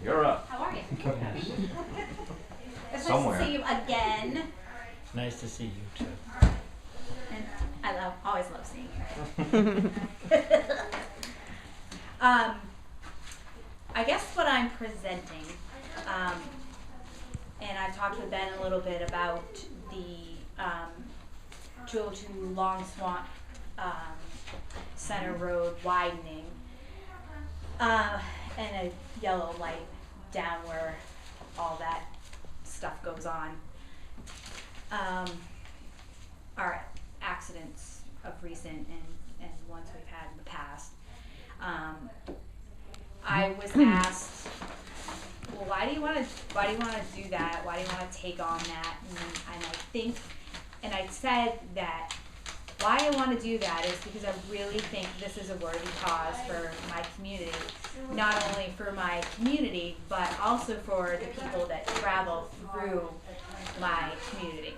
You're up. How are you? It's Somewhere. nice to see you again. It's nice to see you too. And I always love seeing you. I guess what I'm presenting, and I've talked with Ben a little bit about the 202 Long Swamp Center Road widening, and a yellow light down where all that stuff goes on. Our accidents of recent and ones we've had in the past. I was asked, well, why do you want to do that? Why do you want to take on that? And I said that why I want to do that is because I really think this is a worthy cause for my community. Not only for my community, but also for the people that travel through my community.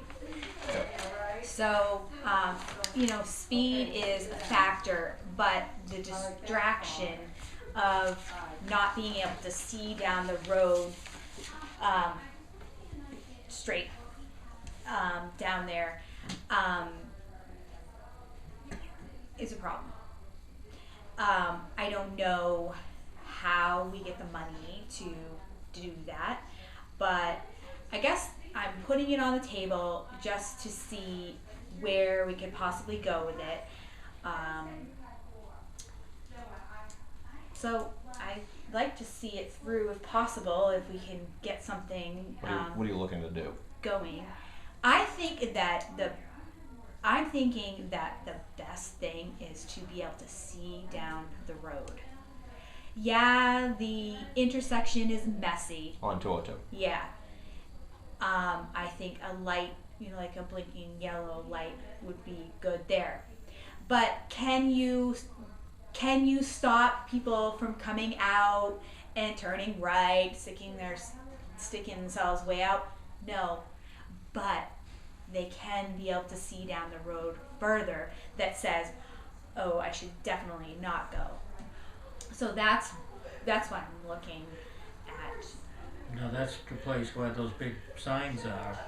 So, speed is a factor, but the distraction of not being able to see down the road straight down there is a problem. I don't know how we get the money to do that, but I guess I'm putting it on the table just to see where we could possibly go with it. So I'd like to see it through if possible, if we can get something What are you looking to do? going. I'm thinking that the best thing is to be able to see down the road. Yeah, the intersection is messy. On 202. Yeah. I think a light, like a blinking yellow light would be good there. But can you stop people from coming out and turning right, sticking themselves way out? No. But they can be able to see down the road further that says, oh, I should definitely not go. So that's what I'm looking at. No, that's the place where those big signs are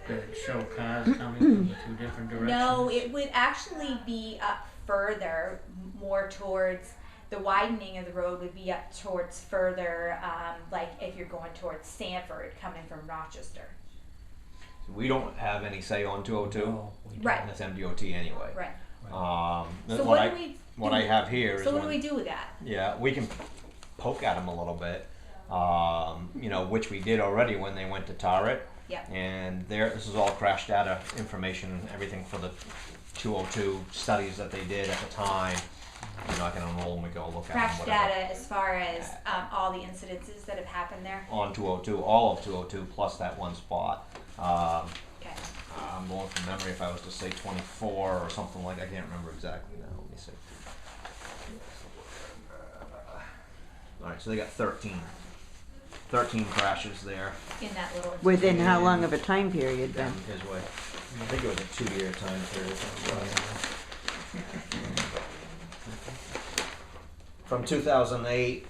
that show cars coming from the two different directions. No, it would actually be up further, more towards the widening of the road would be up towards further, like if you're going towards Sanford coming from Rochester. We don't have any say on 202. No, we don't. Right. And it's MDOT anyway. Right. What So what I have here is So what do we do with that? Yeah, we can poke at them a little bit, which we did already when they went to tar it. Yep. And this is all crash data information, everything for the 202 studies that they did at the time. I can enroll them and go look at Crash them. Whatever. data as far as all the incidences that have happened there. On 202, all of 202 plus that one spot. Okay. I'm going from memory. If I was to say 24 or something like, I can't remember exactly now. Let me see. All right, so they got 13 crashes there. In that little. Within how long of a time period Down then? his way. I think it was a 2-year time period. From 2008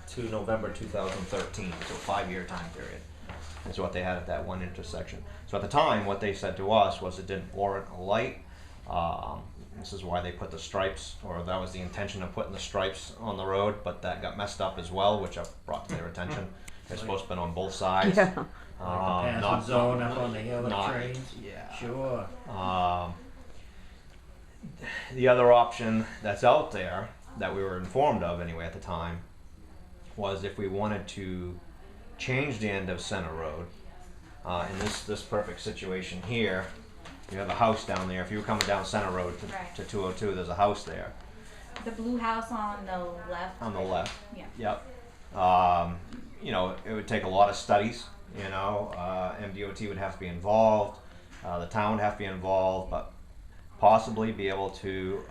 to November 2013, so a 5-year time period is what they had at that one intersection. So at the time, what they said to us was it didn't warrant a light. This is why they put the stripes, or that was the intention of putting the stripes on the road, but that got messed up as well, which I've brought to their attention. It's supposed to be on both sides. Yeah. Like the passing zone up on the hill of trains. Yeah. Sure. The other option that's out there that we were informed of anyway at the time was if we wanted to change the end of Center Road, in this perfect situation here, you have a house down there. If you were coming down Center Road to 202, there's a house there. The blue house on the left. On the left. Yeah. Yep. It would take a lot of studies. MDOT would have to be involved. The town would have to be involved, but possibly be able to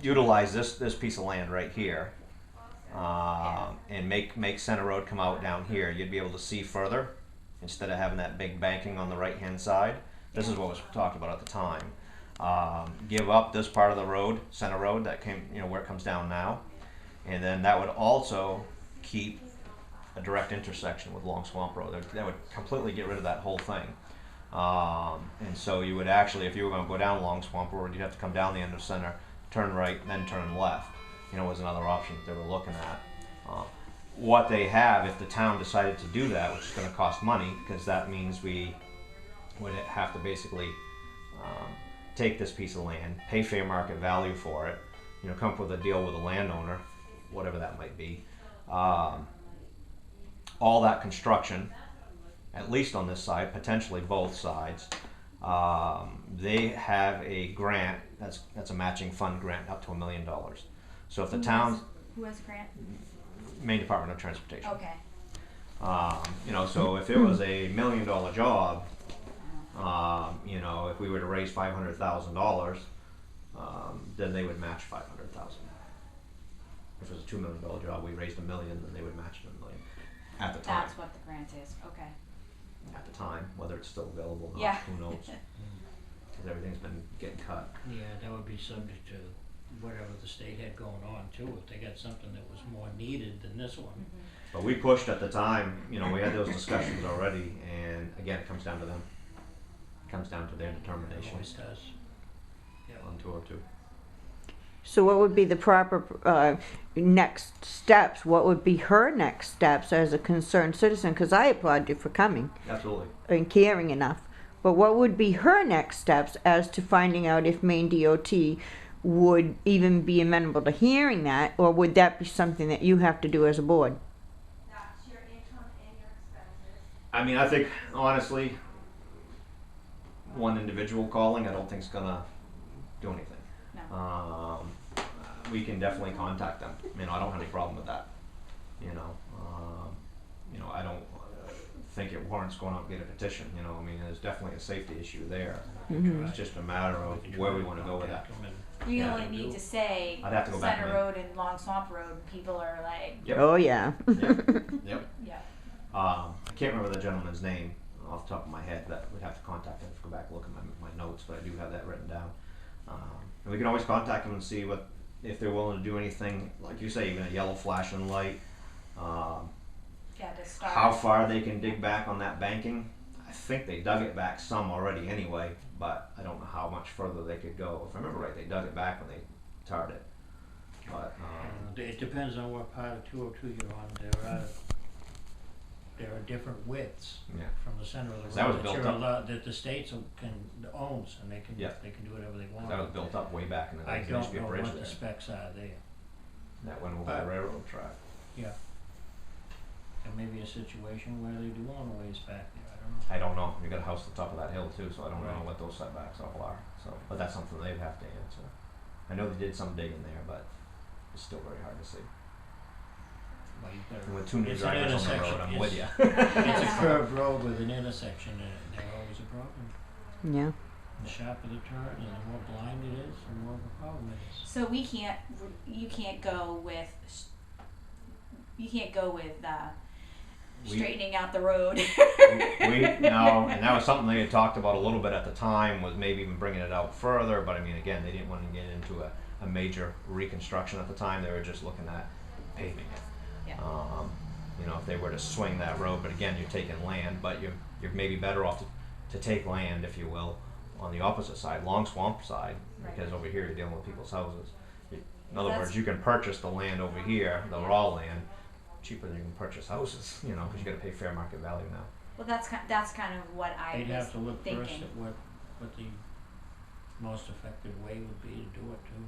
utilize this piece of land right here, and make Center Road come out down here. You'd be able to see further instead of having that big banking on the right hand side. This is what was talked about at the time. Give up this part of the road, Center Road, that came, where it comes down now, And then that would also keep a direct intersection with Long Swamp Road. That would completely get rid of that whole thing. And so you would actually, if you were going to go down Long Swamp Road, you'd have to come down the end of Center, turn right, and then turn left. Was another option that they were looking at. What they have, if the town decided to do that, which is going to cost money, because that means we would have to basically take this piece of land, pay fair market value for it, come up with a deal with a landowner, whatever that might be. All that construction, at least on this side, potentially both sides, they have a grant that's a matching fund grant up to $1 million. So if the town, Who has a grant? Maine Department of Transportation. Okay. So if it was a $1 million job, if we were to raise $500,000, then they would match $500,000. If it was a $2 million job, we raised $1 million, then they would match $1 million at the time. That's what the grant is. Okay. At the time, whether it's still available or not, Yeah. who knows? Because everything's been getting cut. Yeah, that would be subject to whatever the state had going on too, if they got something that was more needed than this one. But we pushed at the time, we had those discussions already, and again, it comes down to them. It comes down to their It determination always does. Yeah. on 202. So what would be the proper next steps? What would be her next steps as a concerned citizen? Because I applaud you for coming Absolutely. and caring enough. But what would be her next steps as to finding out if Maine DOT would even be amenable to hearing that, or would that be something that you have to do as a board? I think, honestly, one individual calling, I don't think is going to do anything. No. We can definitely contact them. I don't have any problem with that. I don't think it warrants going out and get a petition. There's definitely a safety issue there. Mhm. It's just a matter of where we want to go with that. You Yeah. only need to say I'd have to go back Center and- Road and Long Swamp Road, and people are like, Yep. Oh yeah. Yep. yeah. I can't remember the gentleman's name off the top of my head. That we'd have to contact him. Go back and look at my notes, but I do have that written down. And we can always contact them and see if they're willing to do anything, like you say, even a yellow flashing light. Yeah, to start. How far they can dig back on that banking. I think they dug it back some already anyway, but I don't know how much further they could go. If I remember right, they dug it back when they tarred it. But It depends on what part of 202 you're on. There are different widths yeah, from the center of the road That was built you're up. allowed, that the states owns, and they can Yeah. do whatever they want. that was built up way back in the I day. There used don't to be a know bridge what there. the specs are there. That went over But- the railroad track. Yeah. There may be a situation where they do want a ways back there. I don't know. I don't know. You got a house at the top of that hill too, so I don't know Right. what those setbacks all are. So, but that's something they'd have to answer. I know they did some digging there, but it's still very hard to see. Well, you've got And with two new it's an drivers on the intersection. road, I'm with you. It's a curved road with an intersection in it, and they're always a problem. Yeah. The sharper the turn and the more blind it is, the more of a problem it is. So you can't go with straightening out the road. No, and that was something they had talked about a little bit at the time, was maybe even bringing it out further, but again, they didn't want to get into a major reconstruction at the time. They were just looking at paving it. Yeah. If they were to swing that road, but again, you're taking land, but you're maybe better off to take land, if you will, on the opposite side, Long Swamp side, Right. because over here you're dealing with people's houses. In Well, other that's- words, you can purchase the land over here, the raw land, cheaper than you can purchase houses, because you got to pay fair market value now. Well, that's kind of what I They'd was have to look thinking. first at what the most effective way would be to do it too.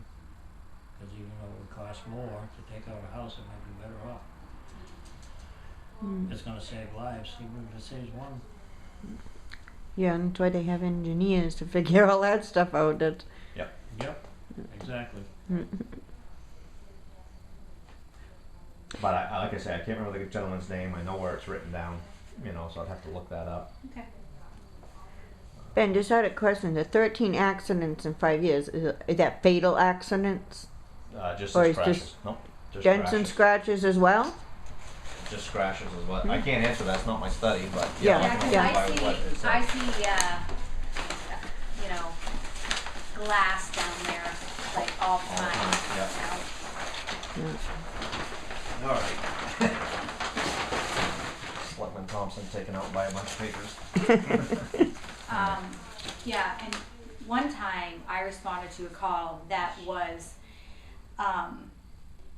Because even though it would cost more to take out a house, it might be better off. Mm. It's gonna save lives, even if it saves one. Yeah, and that's why they have engineers to figure all that stuff out. That. Yep, exactly. But like I say, I can't remember the gentleman's name. I know where it's written down, so I'd have to look that up. Okay. Ben, just out of question, the 13 accidents in 5 years, is that fatal accidents? Just Or the is scratches. just Nope. Just Dents and scratches. scratches as well? Just scratches is what I can't answer. That's not my study, but Yeah, I Yeah, can because go yeah. by what it says. I see, glass down there, like all the All the time. time, Yeah. All right. Selectman Thompson taken out by a bunch of papers. Yeah, and one time I responded to a call that was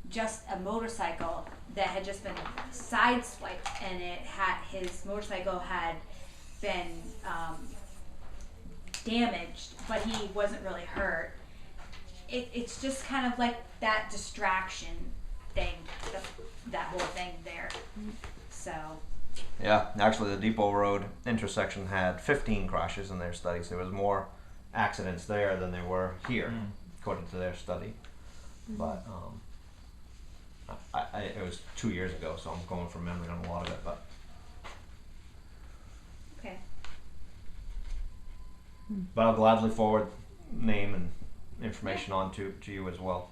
just a motorcycle that had just been sideswiped, and his motorcycle had been damaged, but he wasn't really hurt. It's just kind of like that distraction thing, that whole thing there. So. Yeah, actually, the Depot Road intersection had 15 crashes in their studies. There was more accidents there than there were here, according to their study. But it was 2 years ago, so I'm going from memory on a lot of it. But Okay. I'll gladly forward name and information on to you as well.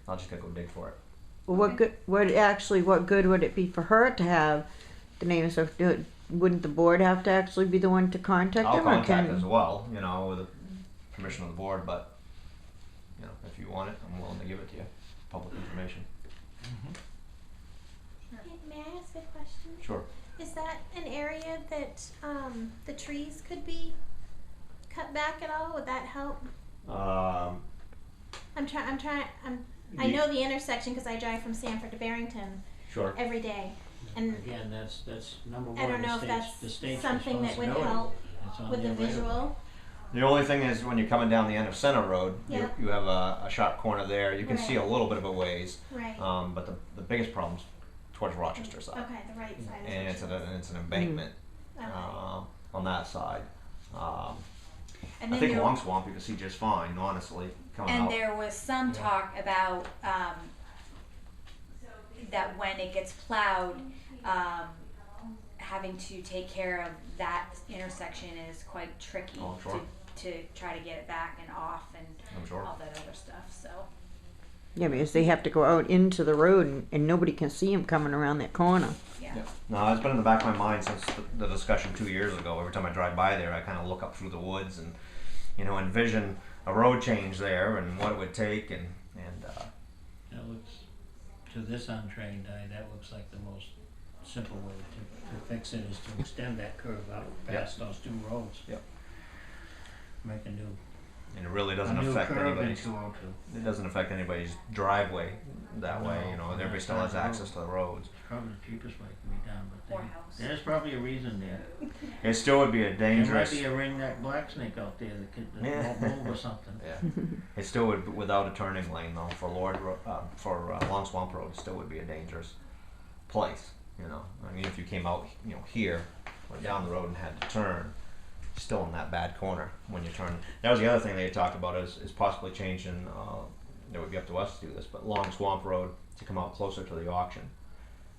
I'll just gotta go dig for it. Well, what good? What good would it be for her to have the name and stuff? Wouldn't the board have to actually be the one to contact I'll them? Or contact can, as well, you know, with the permission of the board. But you know, if you want it, I'm willing to give it to you. Public information. May I ask a question? Sure. Is that an area that the trees could be cut back at all? Would that help? I know the intersection because I drive from Sanford to Barrington Sure. every day, and Again, that's number one. I don't know if the that's state's something that would responsibility. help It's on with the railroad. visual. The only thing is when you're coming down the end of Center Road, Yeah. you have a sharp corner there. You can see a Right. little bit of a ways, Right. but the biggest problem's towards Rochester side, Okay, the right side. is and what it's an embankment Okay. on that side. And I then think there, Long Swamp you can see just fine, honestly, coming and out. there was some talk about that when it gets plowed, having to take care of that intersection is quite tricky Oh, sure. to try to get it back and off and I'm sure. all that other stuff. So yeah, because they have to go out into the road and nobody can see them coming around that corner. yeah. Yeah. No, it's been in the back of my mind since the discussion 2 years ago. Every time I drive by there, I kind of look up through the woods and, you know, envision a road change there and what it would take and That looks, to this untrained eye, that looks like the most simple way to fix it is to extend that curve out past those two roads. Yep. Make a new it really doesn't affect curve anybody's. in 202. It doesn't affect anybody's driveway that way. No, You know, no, everybody it's still not has a road. access to the roads. It's probably the cheapest way it can be done, but Or house. there's probably a reason there. It still would be a dangerous. There might be a ringneck black snake out there that Yeah. won't move or something. Yeah, it still would, without a turning lane though, for Long Swamp Road, it still would be a dangerous place. You know, I mean, if you came out, you know, here or down the road and had to turn, still in that bad corner when you turn. That was the other thing they had talked about is possibly changing. It would be up to us to do this, but Long Swamp Road to come out closer to the auction,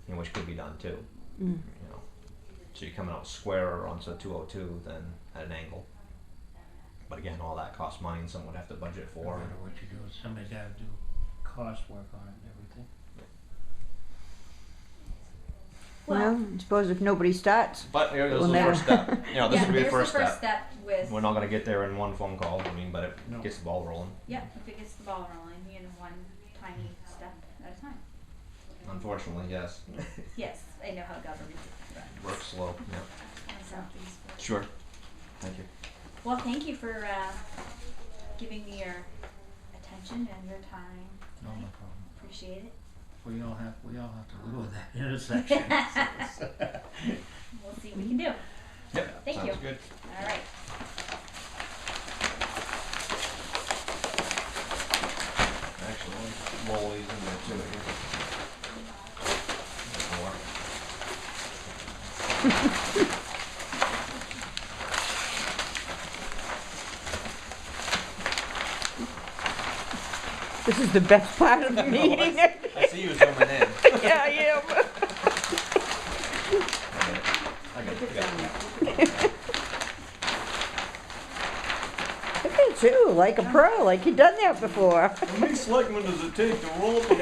you know, which could be done too. You know, so you're coming out squarer onto 202 than at an angle. But again, all that costs money, and someone would have to budget No for. matter what you do, somebody's got to do cost work on it and everything. Well, I suppose if nobody starts, But you know, this Well, is the never- first step. You know, this yeah, would be the there's first the first step. step with We're not going to get there in one phone call. I mean, but it No. gets the ball rolling. yeah, if it gets the ball rolling, you know, one tiny step at a time. Unfortunately, yes. Yes, I know how government runs. Works slow. Yeah. So, Sure. Thank you. well, thank you for giving me your attention and your time. No problem. Appreciate it. We all have to live with that intersection. We'll see what we can do. Yep. Thank sounds you. good. All right. Actually, roll these in there too. I guess. More. this is the best part of the meeting. I see you zooming in. Yeah, I am. I got it. Look at you, like a pro, like you've done that before. How many selectmen does it take to roll the